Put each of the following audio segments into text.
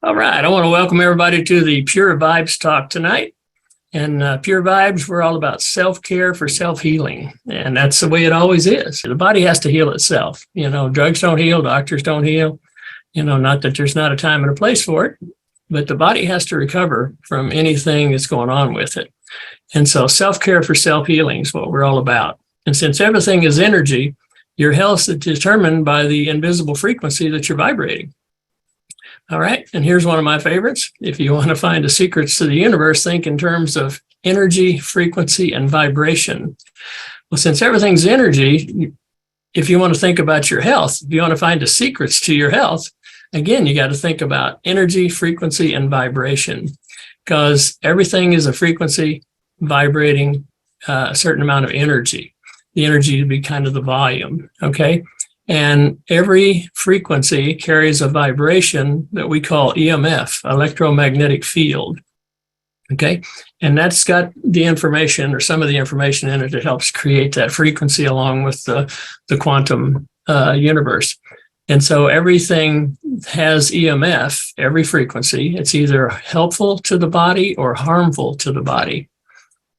All right, I want to welcome everybody to the Pure Vibes talk tonight. And Pure Vibes, we're all about self-care for self-healing. And that's the way it always is. The body has to heal itself. You know, drugs don't heal, doctors don't heal. You know, not that there's not a time and a place for it, but the body has to recover from anything that's going on with it. And so self-care for self-healing is what we're all about. And since everything is energy, your health is determined by the invisible frequency that you're vibrating. All right, and here's one of my favorites. If you want to find the secrets to the universe, think in terms of energy, frequency, and vibration. Well, since everything's energy, if you want to think about your health, if you want to find the secrets to your health, again, you got to think about energy, frequency, and vibration, because everything is a frequency vibrating a certain amount of energy. The energy would be kind of the volume, okay? And every frequency carries a vibration that we call EMF, electromagnetic field, okay? And that's got the information or some of the information in it that helps create that frequency along with the quantum universe. And so everything has EMF, every frequency. It's either helpful to the body or harmful to the body.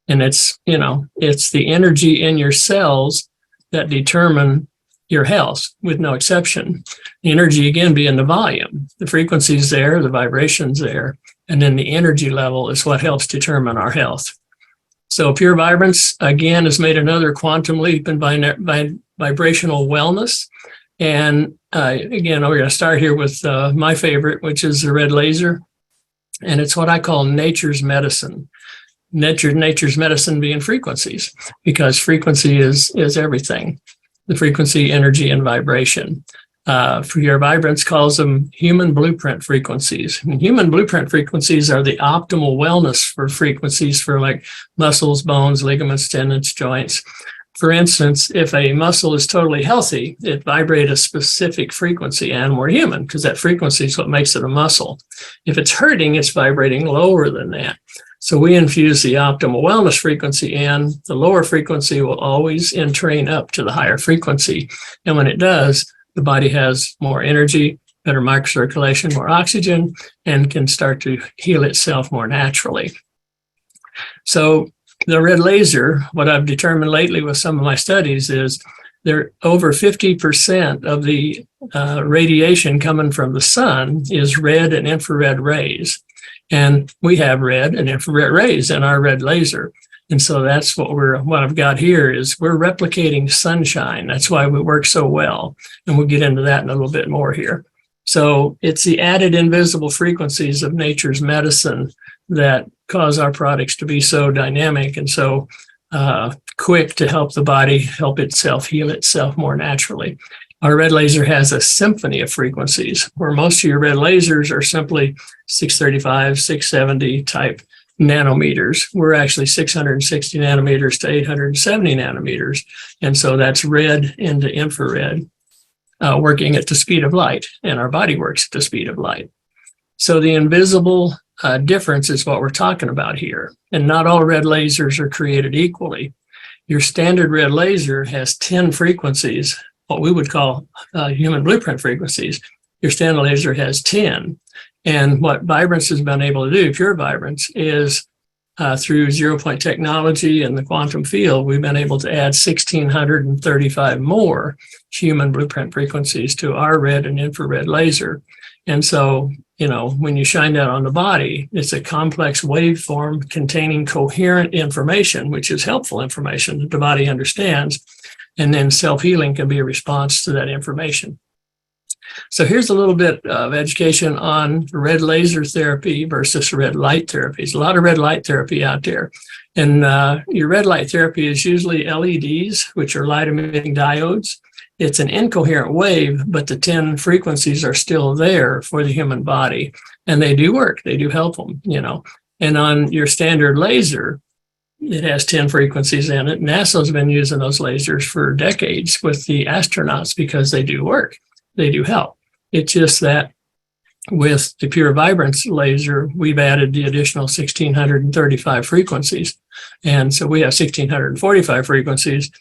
And it's, you know, it's the energy in your cells that determine your health, with no exception. The energy, again, being the volume. The frequency's there, the vibration's there, and then the energy level is what helps determine our health. So pureVibranz, again, has made another quantum leap in vibrational wellness. And again, we're going to start here with my favorite, which is the red laser. And it's what I call nature's medicine. Nature's medicine being frequencies, because frequency is everything. The frequency, energy, and vibration. pureVibranz calls them human blueprint frequencies. And human blueprint frequencies are the optimal wellness for frequencies for like muscles, bones, ligaments, tendons, joints. For instance, if a muscle is totally healthy, it vibrates a specific frequency, and we're human because that frequency is what makes it a muscle. If it's hurting, it's vibrating lower than that. So we infuse the optimal wellness frequency, and the lower frequency will always entrain up to the higher frequency. And when it does, the body has more energy, better microcirculation, more oxygen, and can start to heal itself more naturally. So the red laser, what I've determined lately with some of my studies is there over 50% of the radiation coming from the sun is red and infrared rays. And we have red and infrared rays in our red laser. And so that's what I've got here is we're replicating sunshine. That's why we work so well. And we'll get into that in a little bit more here. So it's the added invisible frequencies of nature's medicine that cause our products to be so dynamic and so quick to help the body help itself heal itself more naturally. Our red laser has a symphony of frequencies, where most of your red lasers are simply 635, 670 type nanometers. We're actually 660 nanometers to 870 nanometers. And so that's red into infrared, working at the speed of light, and our body works at the speed of light. So the invisible difference is what we're talking about here. And not all red lasers are created equally. Your standard red laser has 10 frequencies, what we would call human blueprint frequencies. Your standard laser has 10. And what Vibrance has been able to do, pureVibranz, is through zero-point technology and the quantum field, we've been able to add 1,635 more human blueprint frequencies to our red and infrared laser. And so, you know, when you shine that on the body, it's a complex waveform containing coherent information, which is helpful information that the body understands. And then self-healing can be a response to that information. So here's a little bit of education on red laser therapy versus red light therapy. There's a lot of red light therapy out there. And your red light therapy is usually LEDs, which are light emitting diodes. It's an incoherent wave, but the 10 frequencies are still there for the human body. And they do work. They do help them, you know. And on your standard laser, it has 10 frequencies in it. NASA's been using those lasers for decades with the astronauts because they do work. They do help. It's just that with the pureVibranz laser, we've added the additional 1,635 frequencies. And so we have 1,645 frequencies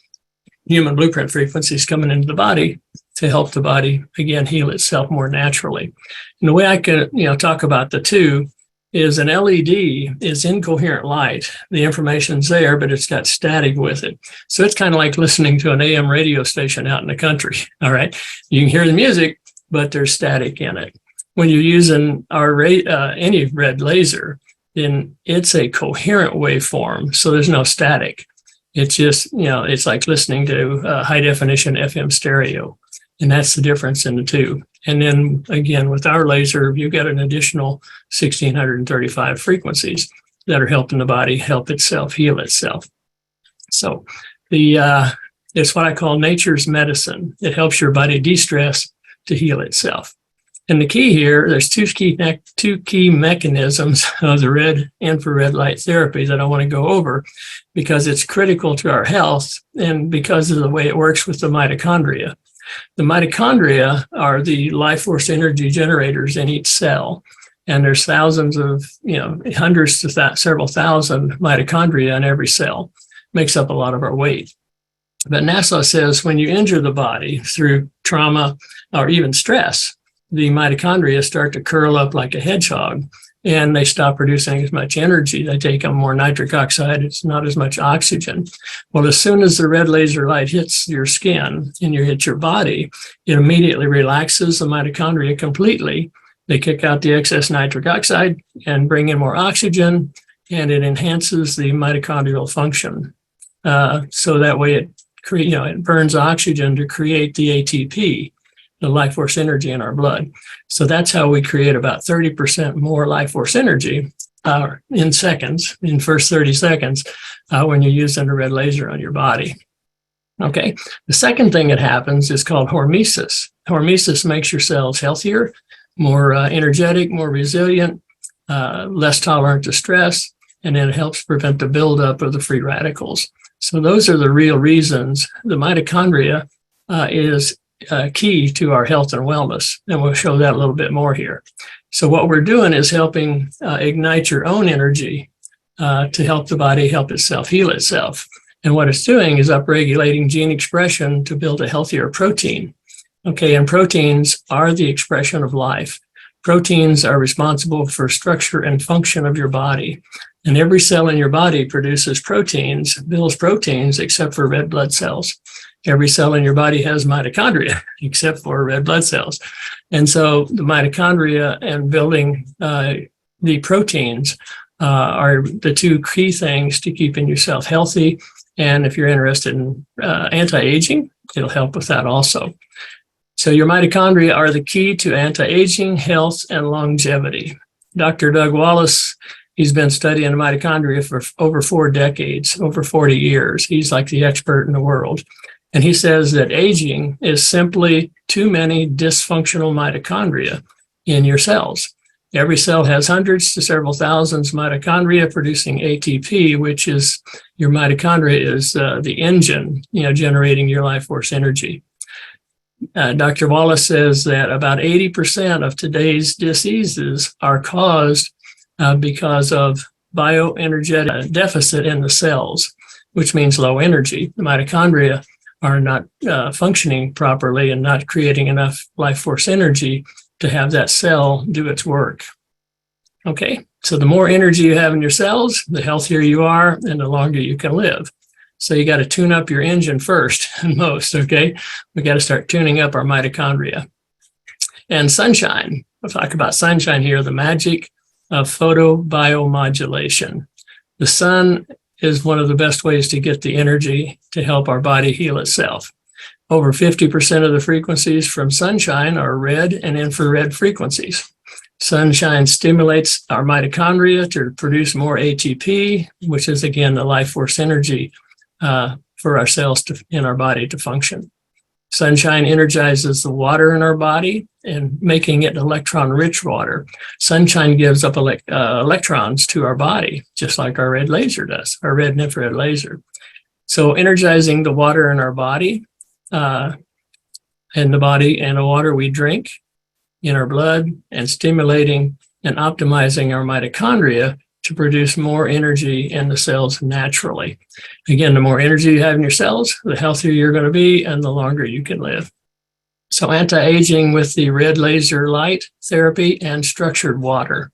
human blueprint frequencies coming into the body to help the body, again, heal itself more naturally. And the way I can, talk about the two is an LED is incoherent light. The information's there, but it's got static with it. So it's kind of like listening to an AM radio station out in the country, all right? You can hear the music, but there's static in it. When you're using our any red laser, then it's a coherent waveform, so there's no static. It's just, it's like listening to high definition FM stereo, and that's the difference in the two. And then again, with our laser, you get an additional 1,635 frequencies that are helping the body help itself, heal itself. So it's what I call nature's medicine. It helps your body de-stress to heal itself. And the key here, there's two key mechanisms of the red-infrared light therapy that I want to go over because it's critical to our health and because of the way it works with the mitochondria. The mitochondria are the life force energy generators in each cell. And there's thousands of, hundreds to several thousand mitochondria in every cell. Makes up a lot of our weight. But NASA says when you injure the body through trauma or even stress, the mitochondria start to curl up like a hedgehog and they stop producing as much energy. They take on more nitric oxide. It's not as much oxygen. Well, as soon as the red laser light hits your skin and you hit your body, it immediately relaxes the mitochondria completely. They kick out the excess nitric oxide and bring in more oxygen, and it enhances the mitochondrial function. So that way it burns oxygen to create the ATP, the life force energy in our blood. So that's how we create about 30% more life force energy in seconds, in first 30 seconds, when you're using the red laser on your body. Okay. The second thing that happens is called hormesis. Hormesis makes your cells healthier, more energetic, more resilient, less tolerant to stress, and then it helps prevent the buildup of the free radicals. So those are the real reasons the mitochondria is key to our health and wellness. And we'll show that a little bit more here. So what we're doing is helping ignite your own energy to help the body help itself, heal itself. And what it's doing is upregulating gene expression to build a healthier protein. Okay, and proteins are the expression of life. Proteins are responsible for structure and function of your body. And every cell in your body produces proteins, builds proteins, except for red blood cells. Every cell in your body has mitochondria, except for red blood cells. And so the mitochondria and building the proteins are the two key things to keeping yourself healthy. And if you're interested in anti-aging, it'll help with that also. So your mitochondria are the key to anti-aging, health, and longevity. Dr. Doug Wallace, he's been studying mitochondria for over 4 decades, over 40 years. He's like the expert in the world. And he says that aging is simply too many dysfunctional mitochondria in your cells. Every cell has hundreds to several thousands mitochondria producing ATP, which is your mitochondria is the engine, generating your life force energy. Dr. Wallace says that about 80% of today's diseases are caused because of bioenergetic deficit in the cells, which means low energy. The mitochondria are not functioning properly and not creating enough life force energy to have that cell do its work. Okay, so the more energy you have in your cells, the healthier you are and the longer you can live. So you got to tune up your engine first and most, okay? We got to start tuning up our mitochondria. And sunshine, we'll talk about sunshine here, the magic of photobiomodulation. The sun is one of the best ways to get the energy to help our body heal itself. Over 50% of the frequencies from sunshine are red and infrared frequencies. Sunshine stimulates our mitochondria to produce more ATP, which is, again, the life force energy for our cells in our body to function. Sunshine energizes the water in our body and making it electron-rich water. Sunshine gives up electrons to our body, just like our red laser does, our red and infrared laser. So energizing the water in our body, and the water we drink in our blood, and stimulating and optimizing our mitochondria to produce more energy in the cells naturally. Again, the more energy you have in your cells, the healthier you're going to be and the longer you can live. So anti-aging with the red laser light therapy and structured water.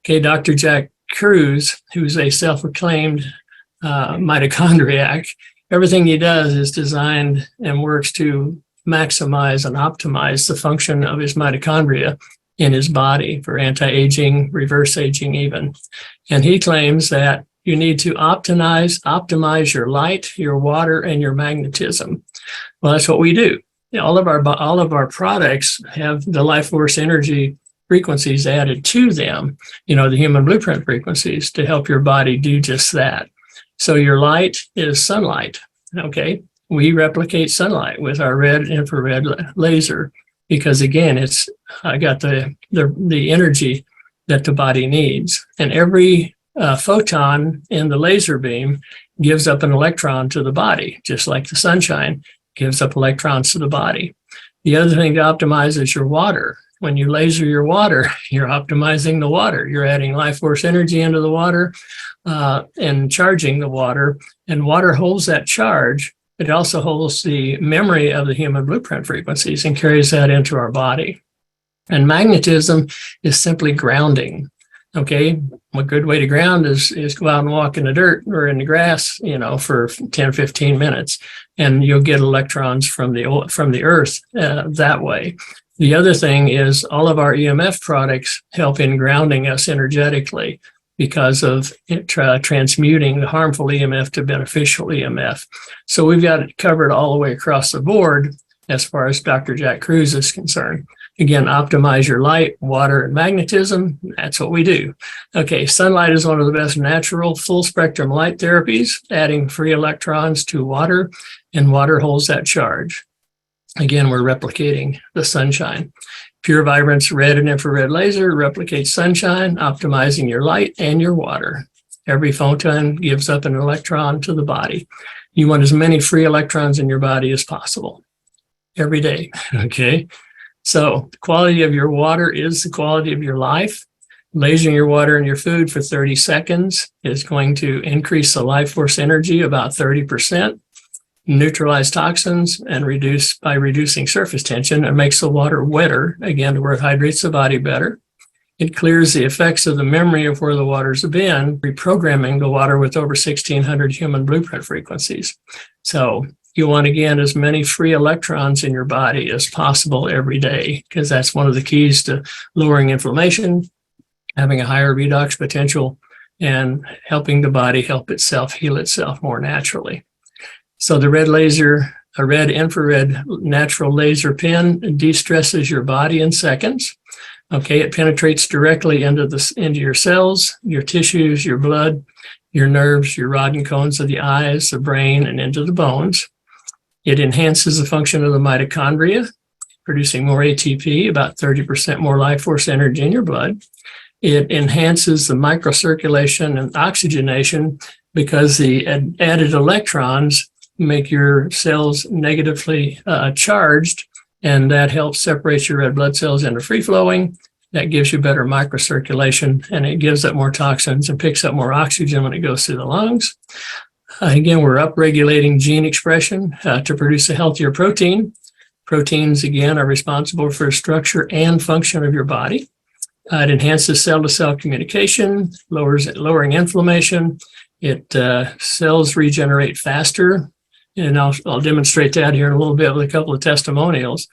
Okay, Dr. Jack Kruse, who's a self-proclaimed mitochondriac, everything he does is designed and works to maximize and optimize the function of his mitochondria in his body for anti-aging, reverse aging even. And he claims that you need to optimize your light, your water, and your magnetism. Well, that's what we do. All of our products have the life force energy frequencies added to them, the human blueprint frequencies, to help your body do just that. So your light is sunlight. Okay, we replicate sunlight with our red infrared laser because, again, it's got the energy that the body needs, and every photon in the laser beam gives up an electron to the body, just like the sunshine gives up electrons to the body. The other thing to optimize is your water. When you laser your water, you're optimizing the water. You're adding life force energy into the water and charging the water. And water holds that charge. It also holds the memory of the human blueprint frequencies and carries that into our body. And magnetism is simply grounding. Okay, a good way to ground is go out and walk in the dirt or in the grass, for 10, 15 minutes, and you'll get electrons from the earth that way. The other thing is all of our EMF products help in grounding us energetically because of transmuting the harmful EMF to beneficial EMF. So we've got it covered all the way across the board as far as Dr. Jack Kruse is concerned. Again, optimize your light, water, and magnetism. That's what we do. Okay, sunlight is one of the best natural full spectrum light therapies, adding free electrons to water, and water holds that charge. Again, we're replicating the sunshine. pureVibranz red and infrared laser replicates sunshine, optimizing your light and your water. Every photon gives up an electron to the body. You want as many free electrons in your body as possible every day, okay? So the quality of your water is the quality of your life. Lasering your water in your food for 30 seconds is going to increase the life force energy about 30%, neutralize toxins, and by reducing surface tension, it makes the water wetter, again, to where it hydrates the body better. It clears the effects of the memory of where the water's been, reprogramming the water with over 1,600 human blueprint frequencies. So you want, again, as many free electrons in your body as possible every day, because that's one of the keys to lowering inflammation, having a higher redox potential, and helping the body help itself heal itself more naturally. So the red laser, a red infrared natural laser pen de-stresses your body in seconds. Okay, it penetrates directly into your cells, your tissues, your blood, your nerves, your rod and cones of the eyes, the brain, and into the bones. It enhances the function of the mitochondria, producing more ATP, about 30% more life force energy in your blood. It enhances the microcirculation and oxygenation because the added electrons make your cells negatively charged, and that helps separate your red blood cells into free-flowing. That gives you better microcirculation, and it gives up more toxins and picks up more oxygen when it goes through the lungs. Again, we're upregulating gene expression to produce a healthier protein. Proteins, again, are responsible for structure and function of your body. It enhances cell-to-cell communication, lowering inflammation. Cells regenerate faster, and I'll demonstrate that here in a little bit with a couple of testimonials.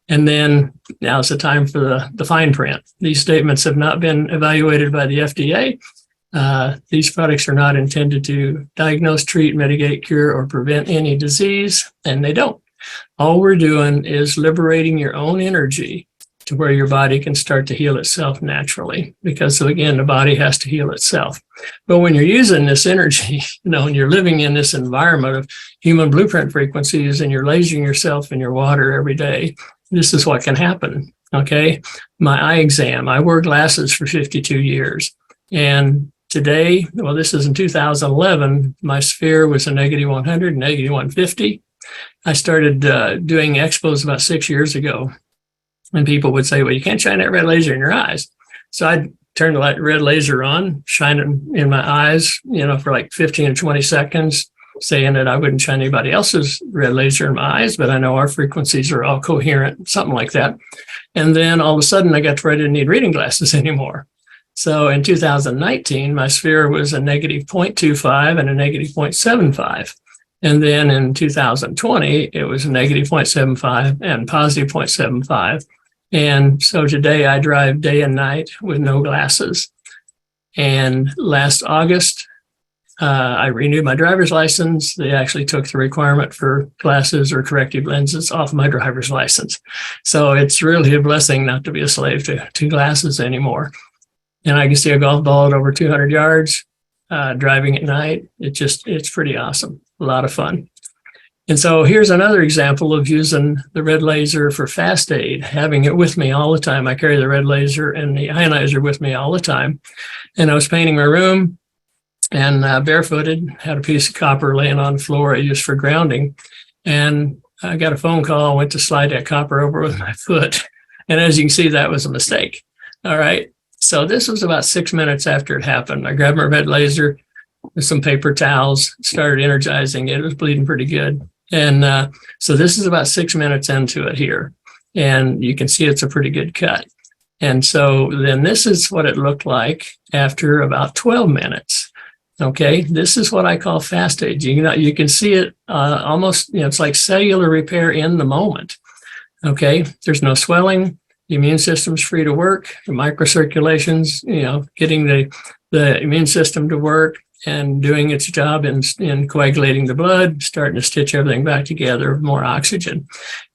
And then now's the time for the fine print. These statements have not been evaluated by the FDA. These products are not intended to diagnose, treat, mitigate, cure, or prevent any disease, and they don't. All we're doing is liberating your own energy to where your body can start to heal itself naturally, because, again, the body has to heal itself. But when you're using this energy, and you're living in this environment of human blueprint frequencies and you're lasering yourself in your water every day, this is what can happen, okay? My eye exam, I wore glasses for 52 years. And today, well, this is in 2011, my sphere was a -100, -150. I started doing expos about 6 years ago. And people would say, well, you can't shine that red laser in your eyes. So I'd turn the red laser on, shine it in my eyes, for like 15 or 20 seconds, saying that I wouldn't shine anybody else's red laser in my eyes, but I know our frequencies are all coherent, something like that. And then all of a sudden I got to where I didn't need reading glasses anymore. So in 2019, my sphere was a negative 0.25 and a negative 0.75. And then in 2020, it was a negative 0.75 and positive 0.75. And so today I drive day and night with no glasses. And last August, I renewed my driver's license. They actually took the requirement for glasses or corrective lenses off my driver's license. So it's really a blessing not to be a slave to glasses anymore. And I can see a golf ball at over 200 yards, driving at night. It's pretty awesome. A lot of fun. And so here's another example of using the red laser for fast aid, having it with me all the time. I carry the red laser and the ionizer with me all the time. And I was painting my room and barefooted, had a piece of copper laying on the floor I used for grounding. And I got a phone call, went to slide that copper over with my foot. And as you can see, that was a mistake. All right. So this was about 6 minutes after it happened. I grabbed my red laser with some paper towels, started energizing it. It was bleeding pretty good. And so this is about 6 minutes into it here. And you can see it's a pretty good cut. And so then this is what it looked like after about 12 minutes. Okay, this is what I call fast aid. You can see it almost, it's like cellular repair in the moment. Okay, there's no swelling. The immune system's free to work. The microcirculations, getting the immune system to work and doing its job in coagulating the blood, starting to stitch everything back together with more oxygen.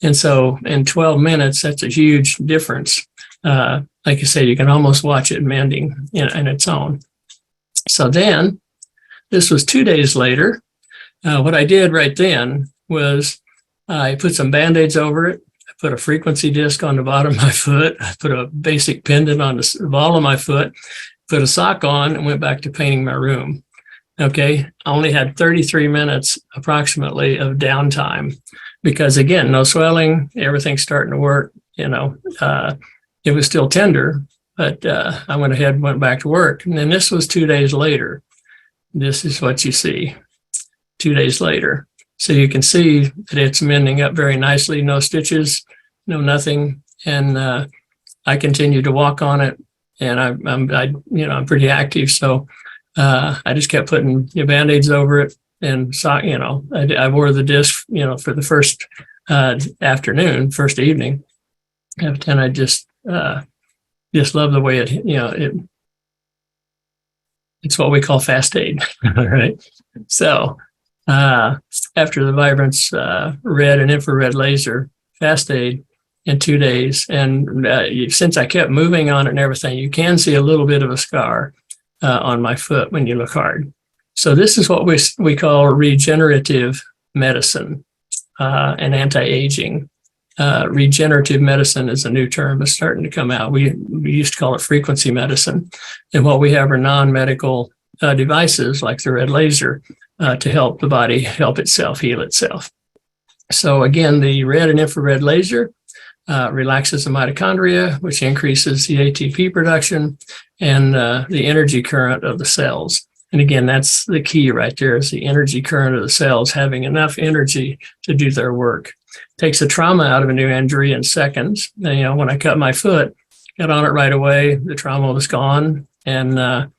And so in 12 minutes, that's a huge difference. Like I say, you can almost watch it mending in its own. So then, this was 2 days later. What I did right then was I put some Band-Aids over it. I put a frequency disc on the bottom of my foot. I put a basic pendant on the ball of my foot, put a sock on, and went back to painting my room. Okay, I only had 33 minutes approximately of downtime because, again, no swelling, everything's starting to work. It was still tender, but I went ahead and went back to work. And then this was 2 days later. This is what you see 2 days later. So you can see that it's mending up very nicely, no stitches, no nothing. And I continue to walk on it, and I'm pretty active. So I just kept putting Band-Aids over it, and I wore the disc, for the first first evening, and I just love the way it's what we call fast aid. All right. So after the Vibrance red and infrared laser, fast aid in 2 days. And since I kept moving on it and everything, you can see a little bit of a scar on my foot when you look hard. So this is what we call regenerative medicine and anti-aging. Regenerative medicine is a new term that's starting to come out. We used to call it frequency medicine. And what we have are non-medical devices like the red laser to help the body help itself heal itself. So again, the red and infrared laser relaxes the mitochondria, which increases the ATP production and the energy current of the cells. And again, that's the key right there, is the energy current of the cells having enough energy to do their work. Takes the trauma out of a new injury in seconds. And, when I cut my foot, got on it right away, the trauma was gone, and the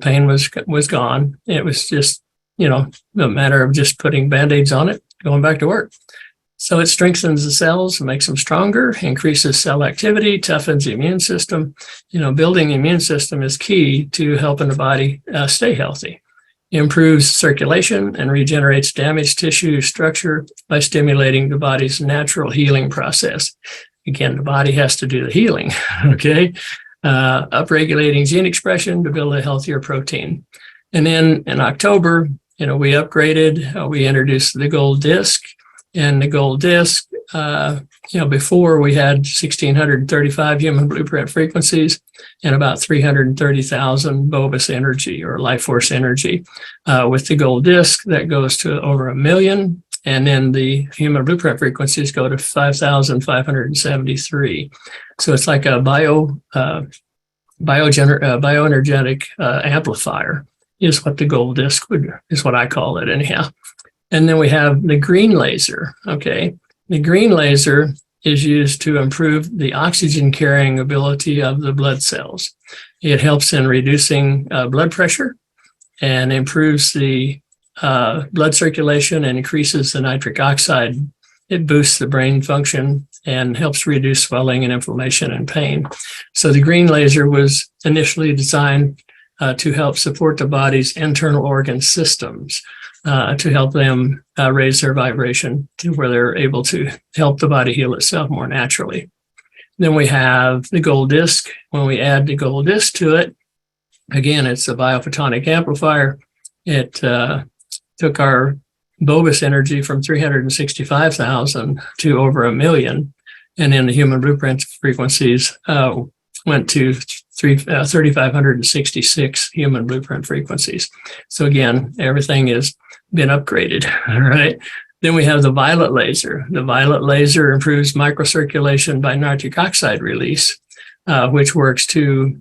pain was gone. It was just, a matter of just putting Band-Aids on it, going back to work. So it strengthens the cells, makes them stronger, increases cell activity, toughens the immune system. Building the immune system is key to helping the body stay healthy. Improves circulation and regenerates damaged tissue structure by stimulating the body's natural healing process. Again, the body has to do the healing, okay? Upregulating gene expression to build a healthier protein. And then in October, we upgraded, we introduced the gold disc. And the gold disc, before we had 1,635 human blueprint frequencies and about 330,000 Bobus energy or life force energy. With the gold disc, that goes to over 1 million. And then the human blueprint frequencies go to 5,573. So it's like a bioenergetic amplifier is what the gold disc is what I call it anyhow. And then we have the green laser. Okay, the green laser is used to improve the oxygen carrying ability of the blood cells. It helps in reducing blood pressure and improves the blood circulation and increases the nitric oxide. It boosts the brain function and helps reduce swelling and inflammation and pain. So the green laser was initially designed to help support the body's internal organ systems, to help them raise their vibration to where they're able to help the body heal itself more naturally. Then we have the gold disc. When we add the gold disc to it, again, it's a biophotonic amplifier. It took our bulbous energy from 365,000 to over 1 million. And then the human blueprint frequencies went to 3,566 human blueprint frequencies. So again, everything has been upgraded, all right? Then we have the violet laser. The violet laser improves microcirculation by nitric oxide release, which works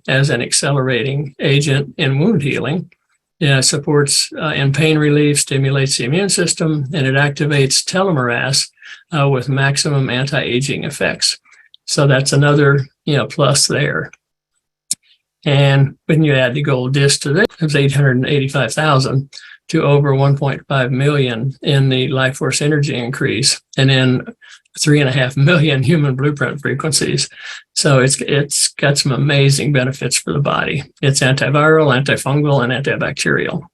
as an accelerating agent in wound healing. It supports in pain relief, stimulates the immune system, and it activates telomerase with maximum anti-aging effects. So that's another plus there. And when you add the gold disc to this, it's 885,000 to over 1.5 million in the life force energy increase, and then 3.5 million human blueprint frequencies. So it's got some amazing benefits for the body. It's antiviral, antifungal, and antibacterial,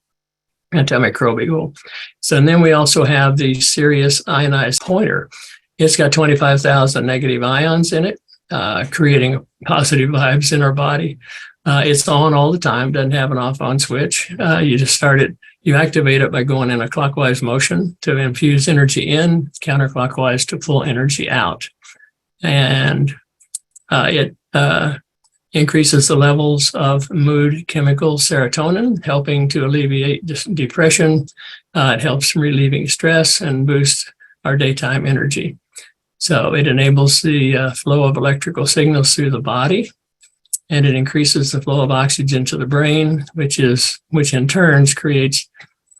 antimicrobial. So and then we also have the Sirius ionized pointer. It's got 25,000 negative ions in it, creating positive vibes in our body. It's on all the time, doesn't have an off-on switch. You just start it, you activate it by going in a clockwise motion to infuse energy in, counterclockwise to pull energy out. And it increases the levels of mood chemical serotonin, helping to alleviate depression. It helps relieving stress and boosts our daytime energy. So it enables the flow of electrical signals through the body, and it increases the flow of oxygen to the brain, which in turns creates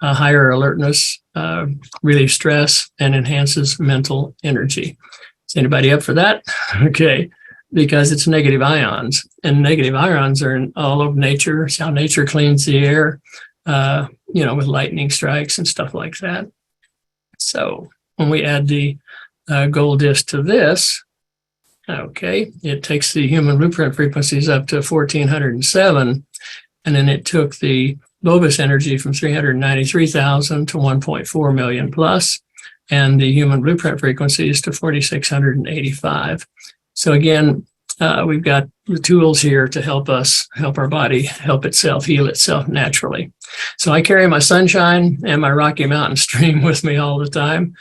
a higher alertness, relieves stress, and enhances mental energy. Is anybody up for that? Okay, because it's negative ions, and negative ions are in all of nature. It's how nature cleans the air, with lightning strikes and stuff like that. So when we add the gold disc to this, okay, it takes the human blueprint frequencies up to 1,407, and then it took the bulbous energy from 393,000 to 1.4 million plus, and the human blueprint frequencies to 4,685. So again, we've got the tools here to help our body help itself heal itself naturally. So I carry my sunshine and my Rocky Mountain stream with me all the time.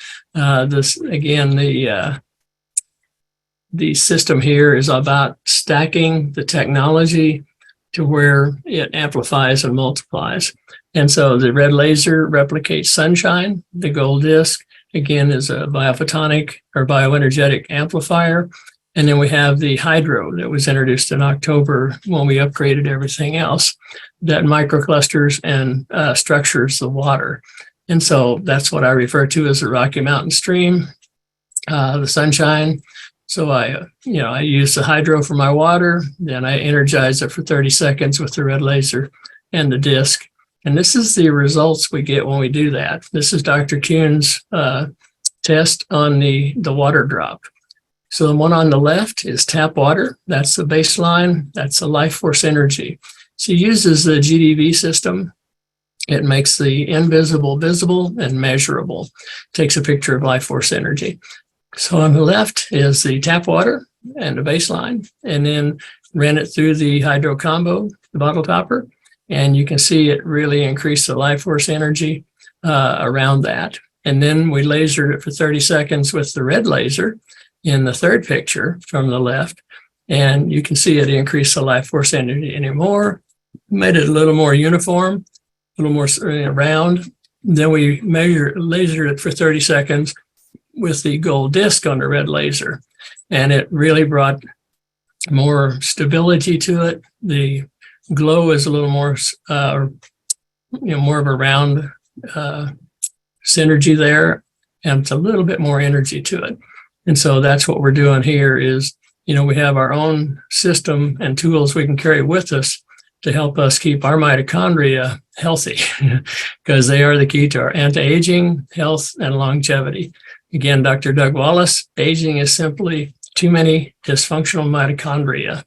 The system here is about stacking the technology to where it amplifies and multiplies. And so the red laser replicates sunshine. The gold disc, again, is a biophotonic or bioenergetic amplifier. And then we have the hydro that was introduced in October when we upgraded everything else that microclusters and structures the water. And so that's what I refer to as the Rocky Mountain stream, the sunshine. So I use the hydro for my water, then I energize it for 30 seconds with the red laser and the disc. And this is the results we get when we do that. This is Dr. Kuhn's test on the water drop. So the one on the left is tap water. That's the baseline. That's the life force energy. She uses the GDV system. It makes the invisible visible and measurable. Takes a picture of life force energy. So on the left is the tap water and the baseline, and then ran it through the hydro combo, the bottle topper, and you can see it really increased the life force energy around that. And then we lasered it for 30 seconds with the red laser in the third picture from the left, and you can see it increased the life force energy anymore, made it a little more uniform, a little more round. Then we lasered it for 30 seconds with the gold disc on the red laser, and it really brought more stability to it. The glow is a little more, more of a round synergy there, and it's a little bit more energy to it. And so that's what we're doing here is, we have our own system and tools we can carry with us to help us keep our mitochondria healthy because they are the key to our anti-aging, health, and longevity. Again, Dr. Doug Wallace, aging is simply too many dysfunctional mitochondria.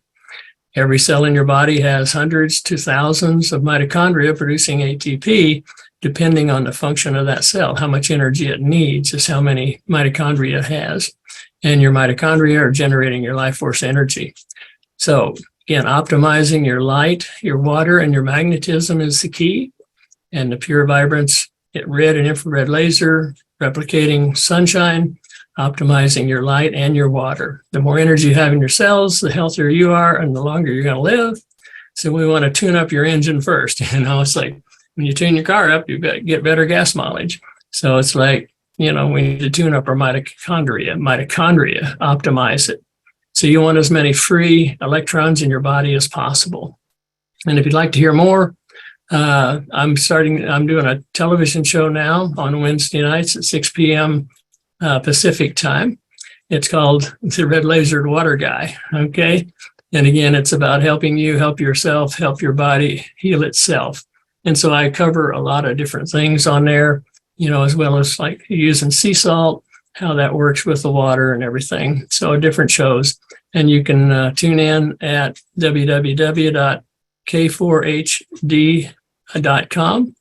Every cell in your body has hundreds to thousands of mitochondria producing ATP, depending on the function of that cell. How much energy it needs is how many mitochondria it has. And your mitochondria are generating your life force energy. So again, optimizing your light, your water, and your magnetism is the key. And the pureVibranz red and infrared laser, replicating sunshine, optimizing your light and your water. The more energy you have in your cells, the healthier you are and the longer you're going to live. So we want to tune up your engine first. It's like when you tune your car up, you get better gas mileage. So it's like, we need to tune up our mitochondria, optimize it. So you want as many free electrons in your body as possible. And if you'd like to hear more, I'm doing a television show now on Wednesday nights at 6 p.m. Pacific time. It's called The Red Lasered Water Guy. Okay. And again, it's about helping you help yourself, help your body heal itself. And so I cover a lot of different things on there, as well as like using sea salt, how that works with the water and everything. So different shows. And you can tune in at www.k4hd.com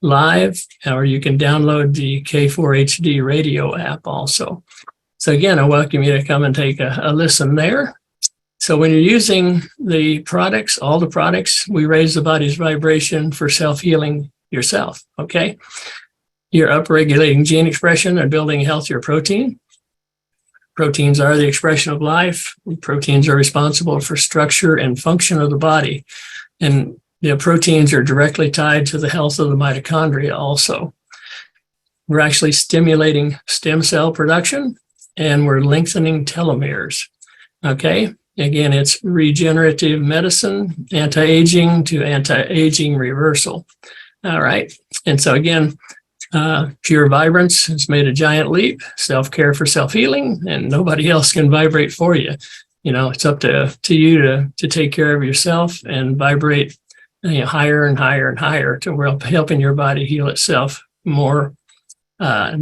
live, or you can download the K4HD radio app also. So again, I welcome you to come and take a listen there. So when you're using the products, all the products, we raise the body's vibration for self-healing yourself, okay? You're upregulating gene expression and building a healthier protein. Proteins are the expression of life. Proteins are responsible for structure and function of the body. And proteins are directly tied to the health of the mitochondria also. We're actually stimulating stem cell production, and we're lengthening telomeres, okay? Again, it's regenerative medicine, anti-aging to anti-aging reversal. All right. And so again, pureVibranz has made a giant leap, self-care for self-healing, and nobody else can vibrate for you. It's up to you to take care of yourself and vibrate higher and higher and higher to helping your body heal itself more